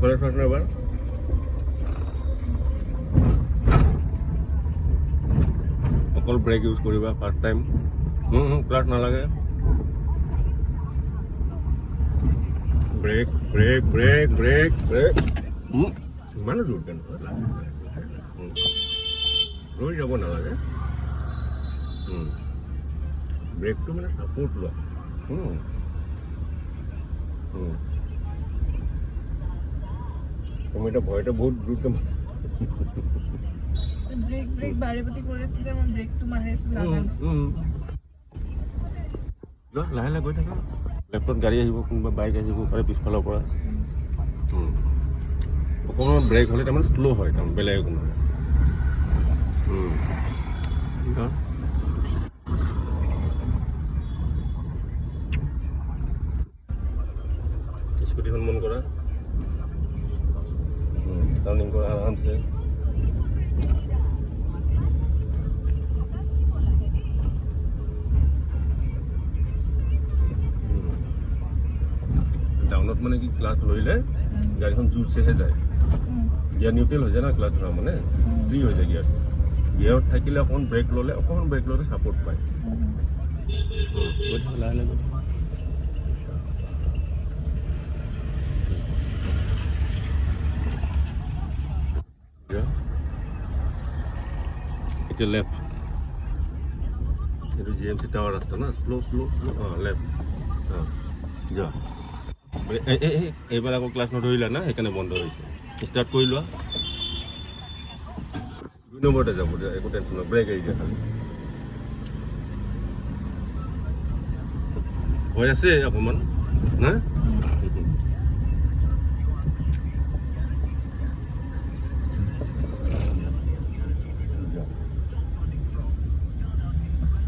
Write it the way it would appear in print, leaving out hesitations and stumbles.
ইফালে চোৱাচোন এবাৰ অকল ব্ৰেক ইউজ কৰিবা ফাৰ্ষ্ট টাইম ক্লাছ নালাগে brake brake brake brake brake ইমানো জোৰকে নহয় ৰৈ যাব নালাগে ব্ৰেকটো মানে ছাপোৰ্ট লোৱা তুমি এটা ভয়টা বহুত জোৰকে ব্ৰেক ব্ৰেক বাৰেবাতি কৰেছি যেমন ব্ৰেকটো মাৰিছো লাগান লাহে লাহে গৈ থাকা লেফ্টত গাড়ী আহিব কোনোবা বাইক আহিব পাৰে পিছফালৰ পৰা অকণমান ব্ৰেক হ'লে তাৰমানে শ্ল' হয় তাৰমানে বেলেগ একো নহয় স্কুটিখন মন কৰা টাৰ্ণিং কৰা আৰামছে টাউনত মানে কি ক্লাছ ধৰিলে গাড়ীখন জোৰছেহে যায় গিয়াৰ নিউট্ৰেল হৈ যায় না ক্লাছ ধৰা মানে ফ্ৰী হৈ যায় গিয়াৰত থাকিলে অকণমান ব্ৰেক ল'লে ছাপোৰ্ট পায় লাহে লাহে এতিয়া লেফ্ট এইটো GMC টাৱাৰ ৰাস্তা না শ্ল' লেফ্ট যা এইবাৰ আকৌ ক্লাছ নধৰিলা না সেইকাৰণে বন্ধ হৈছে ষ্টাৰ্ট কৰি লোৱা 2 নম্বৰতে যাব একো টেনশ্যন নহয় ব্ৰেক এৰি দিয়া খালি হৈ আছে অকণমান না